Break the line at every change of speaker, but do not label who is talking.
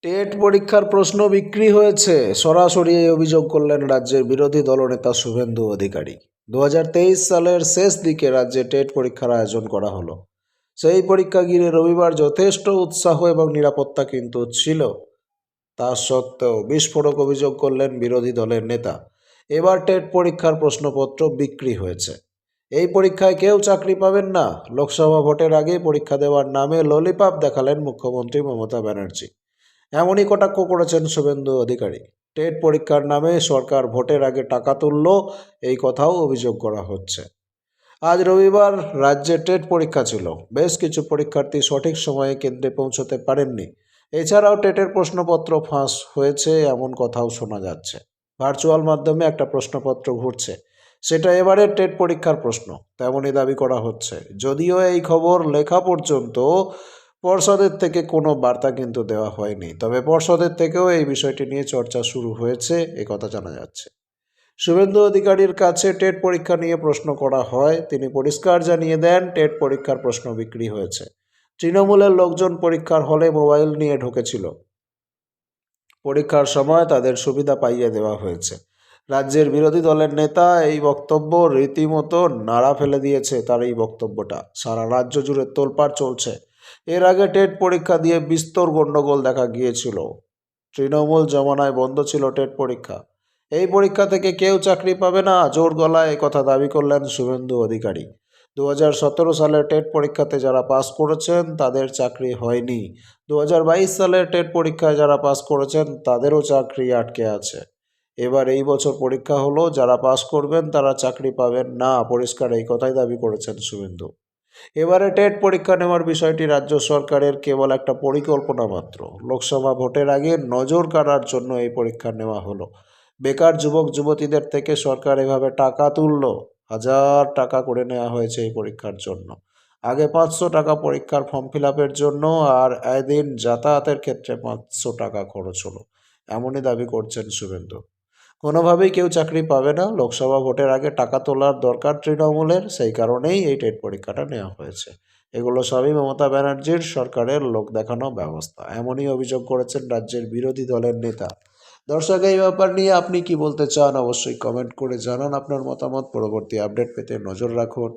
TET পরীক্ষার প্রশ্ন বিক্রি হয়েছে, সরাসরি এই অভিযোগ করলেন রাজ্যের বিরোধী দলনেতা শুভেন্দু অধিকারী। 2023 সালের শেষ দিকে রাজ্যে টেট পরীক্ষার আয়োজন করা হলো। সেই পরীক্ষা ঘিরে রবিবার যথেষ্ট উৎসাহ এবং নিরাপত্তা কিন্তু ছিল। তা সত্ত্বেও বিস্ফোরক অভিযোগ করলেন বিরোধী দলের নেতা। এবার টেট পরীক্ষার প্রশ্নপত্র বিক্রি হয়েছে। এই পরীক্ষায় কেউ চাকরি পাবেন না। লোকসভা ভোটের আগে পরীক্ষা দেওয়ার নামে ললিপপ দেখালেন মুখ্যমন্ত্রী মমতা ব্যানার্জি। এমনই কটাক্ষ করেছেন শুভেন্দু অধিকারী। টেট পরীক্ষার নামে সরকার ভোটের আগে টাকা তুলল, এই কথাও অভিযোগ করা হচ্ছে। আজ রবিবার রাজ্যে টেট পরীক্ষা ছিল। বেশ কিছু পরীক্ষার্থী সঠিক সময়ে কেন্দ্রে পৌঁছতে পারেননি। এছাড়াও টেটের প্রশ্নপত্র ফাঁস হয়েছে এমন কথাও শোনা যাচ্ছে। ভার্চুয়াল মাধ্যমে একটা প্রশ্নপত্র ঘুরছে, সেটা এবারের টেট পরীক্ষার প্রশ্ন, তেমনই দাবি করা হচ্ছে। যদিও এই খবর লেখা পর্যন্ত পর্ষদের থেকে কোনো বার্তা কিন্তু দেওয়া হয়নি, তবে পর্ষদের থেকেও এই বিষয়টি নিয়ে চর্চা শুরু হয়েছে, কথা জানা যাচ্ছে। শুভেন্দু অধিকারীর কাছে টেট পরীক্ষা নিয়ে প্রশ্ন করা হয়, তিনি পরিষ্কার জানিয়ে দেন টেট পরীক্ষার প্রশ্ন বিক্রি হয়েছে। তৃণমূলের লোকজন পরীক্ষার হলে মোবাইল নিয়ে ঢুকেছিল। পরীক্ষার সময় তাদের সুবিধা পাইয়ে দেওয়া হয়েছে। রাজ্যের বিরোধী দলের নেতা এই বক্তব্য রীতিমতো নাড়া ফেলে দিয়েছে। তার এই বক্তব্যটা সারা রাজ্য জুড়ে তোলপাড় চলছে। এর আগে টেট পরীক্ষা দিয়ে বিস্তর গণ্ডগোল দেখা গিয়েছিল। তৃণমূল জমানায় বন্ধ ছিল টেট পরীক্ষা। এই পরীক্ষা থেকে কেউ চাকরি পাবে না, জোর গলায় একথা দাবি করলেন শুভেন্দু অধিকারী। 2017 সালের টেট পরীক্ষাতে যারা পাস করেছেন তাদের চাকরি হয়নি। 2022 সালের টেট পরীক্ষায় যারা পাস করেছেন তাদেরও চাকরি আটকে আছে। এবার এই বছর পরীক্ষা হলো, যারা পাস করবেন তারা চাকরি পাবেন না, পরিষ্কার এই কথাই দাবি করেছেন শুভেন্দু। এবারে টেট পরীক্ষা নেওয়ার বিষয়টি রাজ্য সরকারের কেবল একটা পরিকল্পনা মাত্র। লোকসভা ভোটের আগে নজর কাড়ার জন্য এই পরীক্ষা নেওয়া হলো। বেকার যুবক যুবতীদের থেকে সরকার এভাবে টাকা তুলল। 1000 টাকা করে নেওয়া হয়েছে এই পরীক্ষার জন্য। আগে 500 টাকা পরীক্ষার ফর্ম ফিল আপের জন্য, আর এদিন যাতায়াতের ক্ষেত্রে 500 টাকা খরচ হলো, এমনই দাবি করছেন শুভেন্দু। কোনোভাবেই কেউ চাকরি পাবে না। লোকসভা ভোটের আগে টাকা তোলার দরকার তৃণমূলের, সেই কারণেই এই টেট পরীক্ষাটা নেওয়া হয়েছে। এগুলো সবই মমতা ব্যানার্জির সরকারের লোক দেখানো ব্যবস্থা, এমনই অভিযোগ করেছেন রাজ্যের বিরোধী দলের নেতা। দর্শক, এই ব্যাপার নিয়ে আপনি কি বলতে চান অবশ্যই কমেন্ট করে জানান আপনার মতামত। পরবর্তী আপডেট পেতে নজর রাখুন